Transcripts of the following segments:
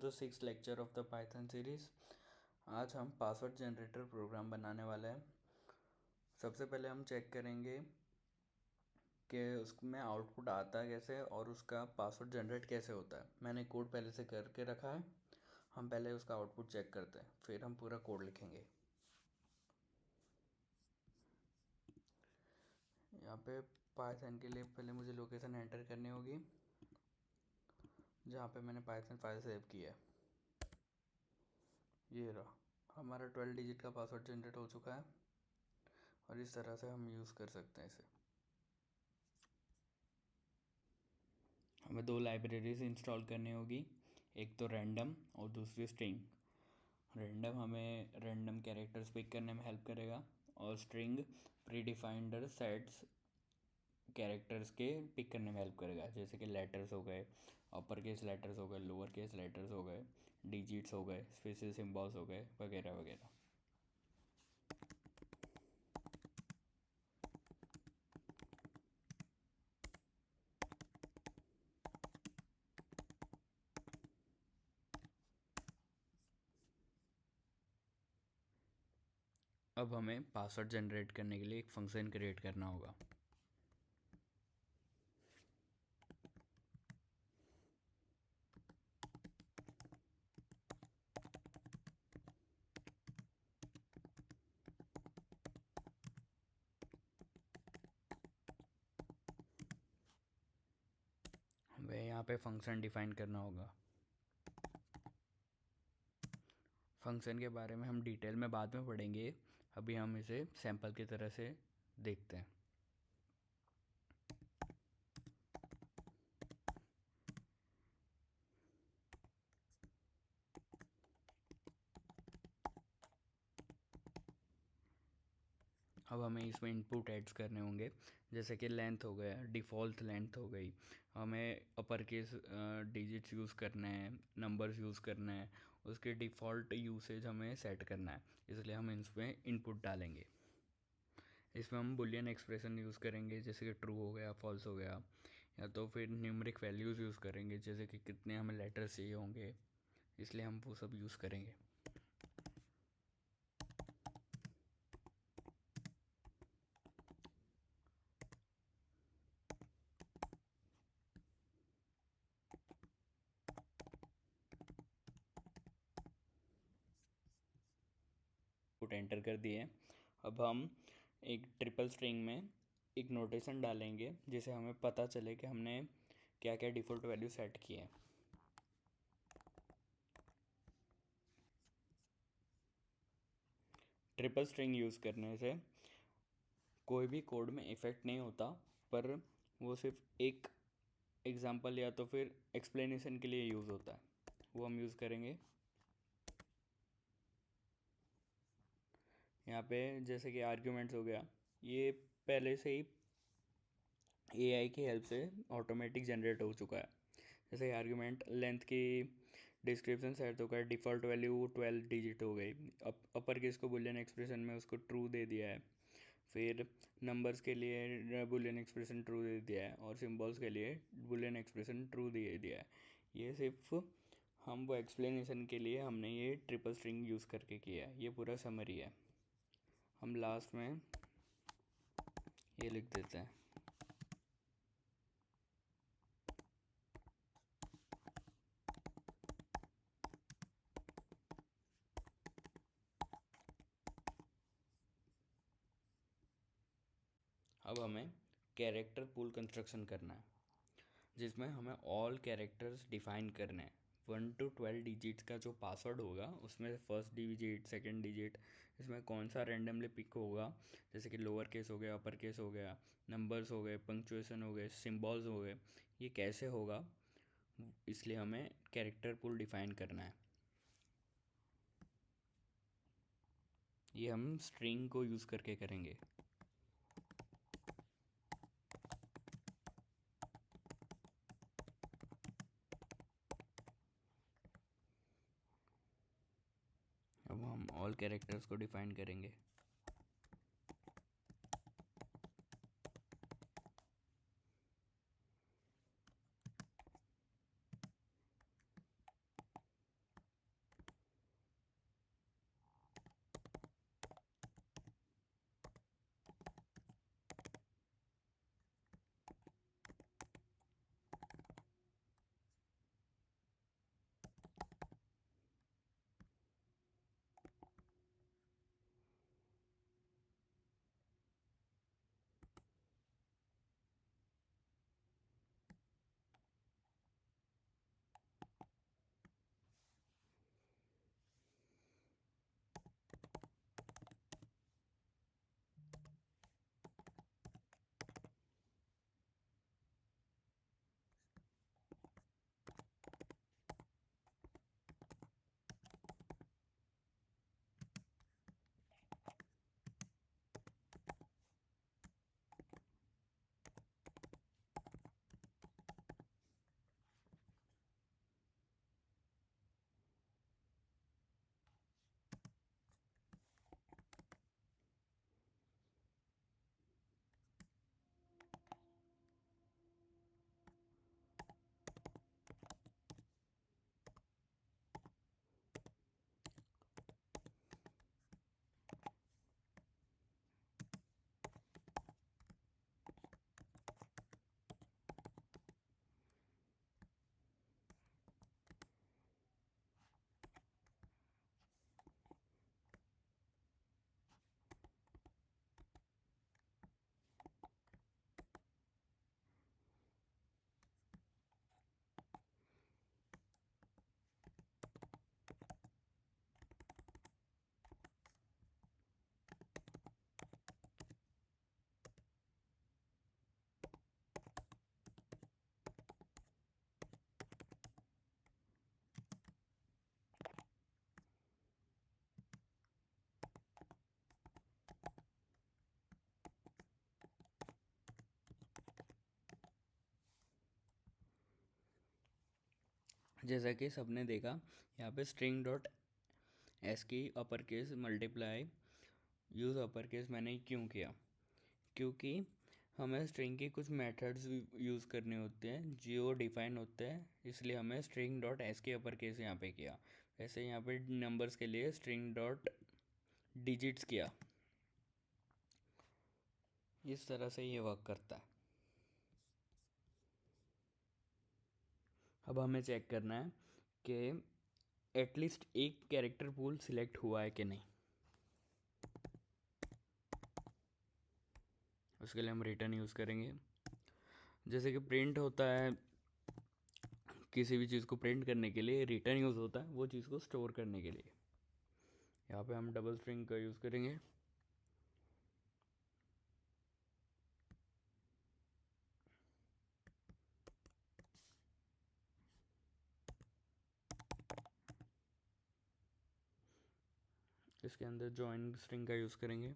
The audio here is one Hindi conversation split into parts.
The six lecture of the Python series. आज हम पासवर्ड जनरेटर प्रोग्राम बनाने वाले हैं। सबसे पहले हम चेक करेंगे कि उसमें आउटपुट आता है कैसे और उसका पासवर्ड जनरेट कैसे होता है। मैंने कोड पहले से करके रखा है। हम पहले उसका आउटपुट चेक करते हैं, फिर हम पूरा कोड लिखेंगे। यहाँ पे पाइथन के लिए पहले मुझे लोकेशन एंटर करनी होगी जहाँ पे मैंने पाइथन फाइल सेव की है। ये रहा, हमारा 12 डिजिट का पासवर्ड जनरेट हो चुका है और इस तरह से हम यूज़ कर सकते हैं इसे। हमें दो लाइब्रेरीज इंस्टॉल करनी होगी, एक तो रैंडम और दूसरी स्ट्रिंग। रैंडम हमें रैंडम कैरेक्टर्स पिक करने में हेल्प करेगा और string pre defined sets characters के पिक करने में हेल्प करेगा, जैसे कि लेटर्स हो गए, अपर केस लेटर्स हो गए, लोअर केस लेटर्स हो गए, डिजिट्स हो गए, स्पेशल सिम्बॉल्स हो गए, वगैरह वगैरह। अब हमें पासवर्ड जनरेट करने के लिए एक फंक्शन क्रिएट करना होगा। हमें यहाँ पे फंक्शन डिफाइन करना होगा। फंक्शन के बारे में हम डिटेल में बाद में पढ़ेंगे, अभी हम इसे सैंपल की तरह से देखते हैं। अब हमें इसमें इनपुट ऐड्स करने होंगे, जैसे कि लेंथ हो गया, डिफ़ॉल्ट लेंथ हो गई, हमें अपर केस डिजिट्स यूज़ करने हैं, नंबर्स यूज़ करने हैं, उसके डिफ़ॉल्ट यूसेज हमें सेट करना है, इसलिए हम इसमें इनपुट डालेंगे। इसमें हम बुलियन एक्सप्रेशन यूज़ करेंगे, जैसे कि ट्रू हो गया, फॉल्स हो गया, या तो फिर न्यूमेरिक वैल्यूज़ यूज़ करेंगे, जैसे कि कितने हमें लेटर्स चाहिए होंगे, इसलिए हम वो सब यूज़ करेंगे। पुट एंटर कर दिए। अब हम एक ट्रिपल स्ट्रिंग में एक नोटेशन डालेंगे, जिसे हमें पता चले कि हमने क्या क्या डिफ़ॉल्ट वैल्यू सेट किए हैं। ट्रिपल स्ट्रिंग यूज़ करने से कोई भी कोड में इफ़ेक्ट नहीं होता, पर वो सिर्फ एक एग्जांपल या तो फिर एक्सप्लेनेशन के लिए यूज़ होता है, वो हम यूज़ करेंगे। यहाँ पे जैसे कि आर्ग्यूमेंट्स हो गया, ये पहले से ही एआई की हेल्प से ऑटोमेटिक जनरेट हो चुका है। जैसे आर्ग्यूमेंट लेंथ की डिस्क्रिप्शन सेट होकर डिफ़ॉल्ट वैल्यू 12 डिजिट हो गई, अपर केस को बुलियन एक्सप्रेशन में उसको ट्रू दे दिया है, फिर नंबर्स के लिए बुलियन एक्सप्रेशन ट्रू दे दिया है और सिंबल्स के लिए बुलियन एक्सप्रेशन ट्रू दे दिया है। ये सिर्फ हम वो एक्सप्लेनेशन के लिए हमने ये ट्रिपल स्ट्रिंग यूज़ करके किया है। ये पूरा समरी है। हम लास्ट में ये लिख देते हैं। अब हमें कैरेक्टर पूल कंस्ट्रक्शन करना है, जिसमें हमें ऑल कैरेक्टर्स डिफाइन करने हैं। 1 to 12 डिजिट्स का जो पासवर्ड होगा, उसमें से फर्स्ट डिजिट, सेकंड डिजिट, इसमें कौन सा रेंडमली पिक होगा, जैसे कि लोअर केस हो गया, अपर केस हो गया, नंबर्स हो गए, पंक्चुएशन हो गए, सिम्बॉल्स हो गए, ये कैसे होगा, इसलिए हमें कैरेक्टर पूल डिफाइन करना है। ये हम स्ट्रिंग को यूज़ करके करेंगे। अब हम ऑल कैरेक्टर्स को डिफाइन करेंगे। जैसा कि सबने देखा, यहाँ पे स्ट्रिंग डॉट एस की upper case multiply use upper case मैंने क्यों किया, क्योंकि हमें स्ट्रिंग की कुछ मेथड्स यूज़ करने होते हैं जो डिफाइन होते हैं, इसलिए हमें स्ट्रिंग डॉट एस की अपर केस यहाँ पे किया। वैसे यहाँ पे नंबर्स के लिए स्ट्रिंग डॉट डिजिट्स किया। इस तरह से ये वर्क करता है। अब हमें चेक करना है कि एटलीस्ट एक कैरेक्टर पूल सिलेक्ट हुआ है कि नहीं। उसके लिए हम रिटर्न यूज़ करेंगे। जैसे कि प्रिंट होता है, किसी भी चीज़ को प्रिंट करने के लिए रिटर्न यूज़ होता है, वो चीज़ को स्टोर करने के लिए यहाँ पे हम डबल स्ट्रिंग का यूज़ करेंगे। इसके अंदर जॉइन स्ट्रिंग का यूज़ करेंगे।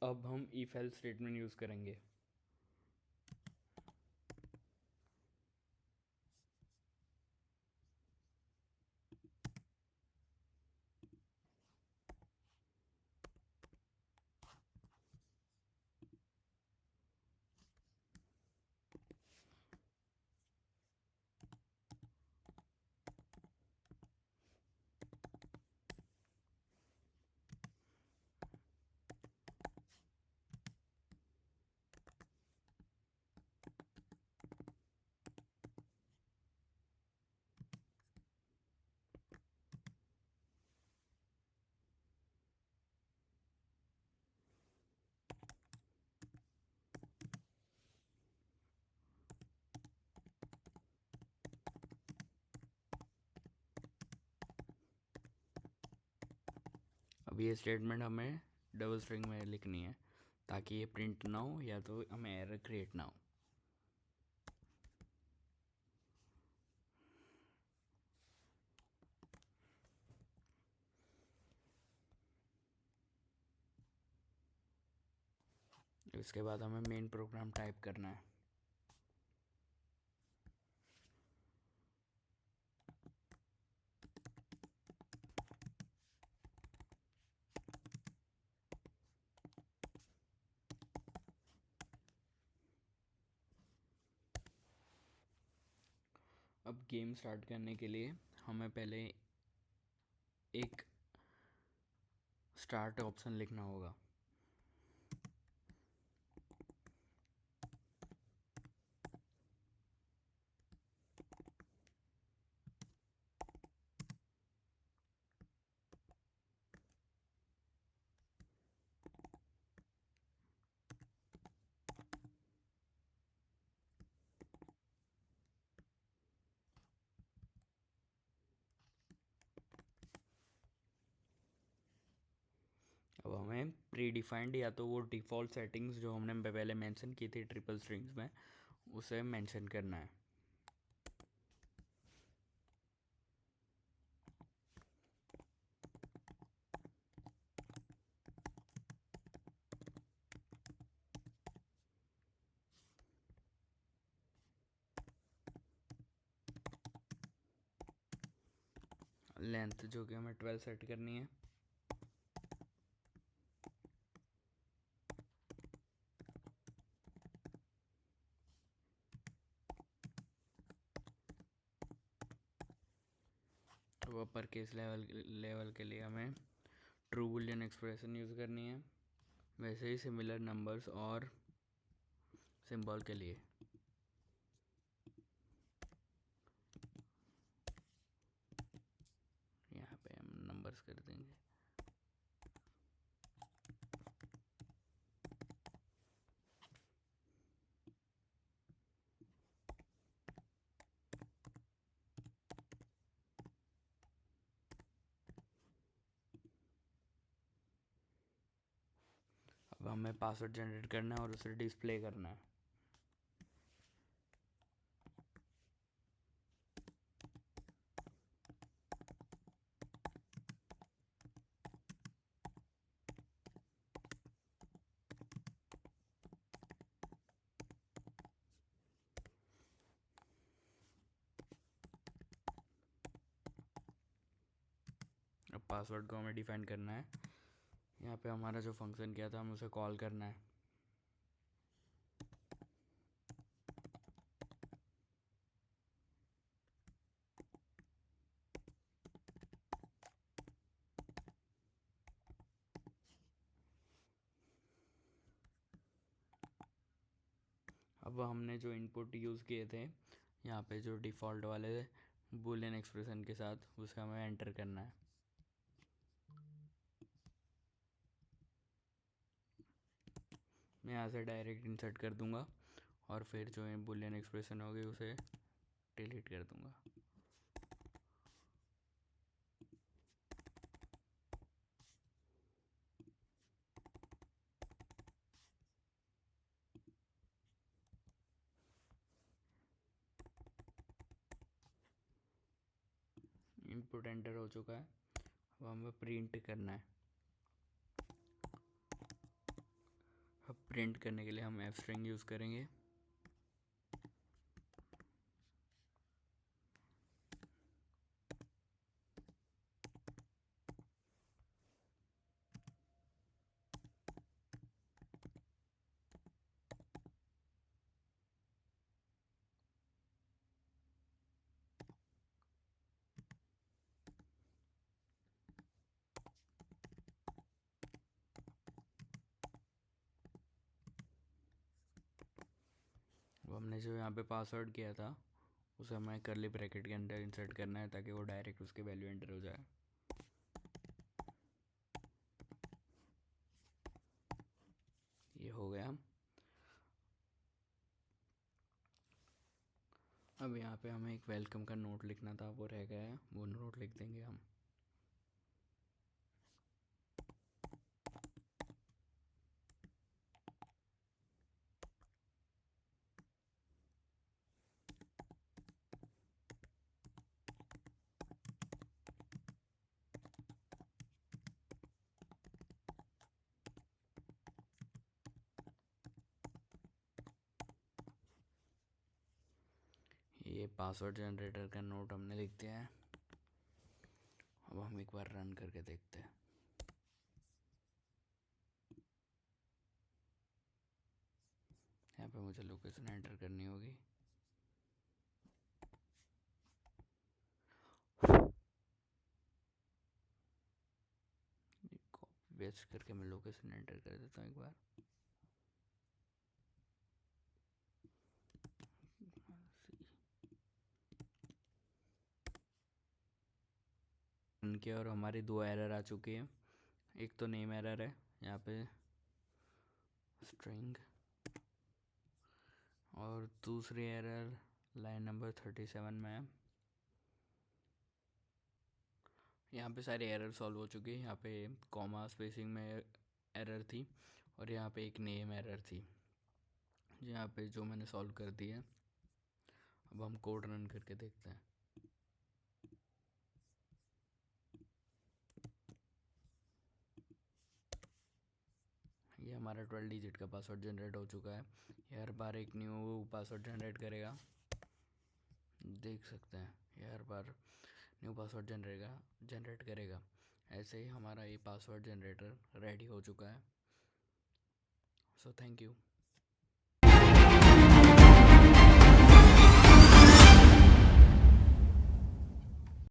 अब हम इफ एल्स स्टेटमेंट यूज़ करेंगे। अब ये स्टेटमेंट हमें डबल स्ट्रिंग में लिखनी है ताकि ये प्रिंट ना हो या तो हमें एरर क्रिएट ना हो। इसके बाद हमें मेन प्रोग्राम टाइप करना है। अब गेम स्टार्ट करने के लिए हमें पहले एक स्टार्ट ऑप्शन लिखना होगा। अब हमें प्री डिफाइंड या तो वो डिफ़ॉल्ट सेटिंग्स जो हमने पहले मेंशन की थी ट्रिपल स्ट्रिंग्स में, उसे मेंशन करना है। लेंथ जो कि हमें 12 सेट करनी है। अब अपर केस लेवल के लिए हमें ट्रू बूलियन एक्सप्रेशन यूज़ करनी है। वैसे ही सिमिलर नंबर्स और सिंबल के लिए यहाँ पे हम नंबर्स कर देंगे। अब हमें पासवर्ड जनरेट करना है और उसे डिस्प्ले करना है। अब पासवर्ड को हमें डिफाइन करना है। यहाँ पे हमारा जो फंक्शन किया था हमें उसे कॉल करना है। अब हमने जो इनपुट यूज़ किए थे यहाँ पे जो डिफ़ॉल्ट वाले बूलियन एक्सप्रेशन के साथ, उसे हमें एंटर करना है। मैं यहाँ से डायरेक्ट इंसर्ट कर दूंगा और फिर जो बूलियन एक्सप्रेशन होगी उसे डिलीट कर दूंगा। इनपुट एंटर हो चुका है। अब हमें प्रिंट करना है। अब प्रिंट करने के लिए हम एफ स्ट्रिंग यूज़ करेंगे। अब हमने जो यहाँ पे पासवर्ड किया था उसे हमें करली ब्रैकेट के अंदर इंसर्ट करना है ताकि वो डायरेक्ट उसकी वैल्यू एंटर हो जाए। ये हो गया। अब यहाँ पे हमें एक वेलकम का नोट लिखना था, वो रह गया है, वो नोट लिख देंगे हम। ये पासवर्ड जनरेटर का नोट हमने लिख दिया है। अब हम एक बार रन करके देखते हैं। यहाँ पे मुझे लोकेशन एंटर करनी होगी। कॉपी पेस्ट करके मैं लोकेशन एंटर कर देता हूँ एक बार। उनके और हमारी दो एरर आ चुकी है। एक तो नेम एरर है यहाँ पे स्ट्रिंग, और दूसरी एरर लाइन नंबर 37 में है। यहाँ पे सारी एरर सॉल्व हो चुकी है। यहाँ पे कॉमा स्पेसिंग में एरर थी और यहाँ पे एक नेम एरर थी, यहाँ पे जो मैंने सॉल्व कर दी है। अब हम कोड रन करके देखते हैं। ये हमारा 12 डिजिट का पासवर्ड जनरेट हो चुका है। ये हर बार एक न्यू पासवर्ड जनरेट करेगा, देख सकते हैं। ये हर बार न्यू पासवर्ड जनरेट करेगा। ऐसे ही हमारा ये पासवर्ड जनरेटर रेडी हो चुका है। So thank you.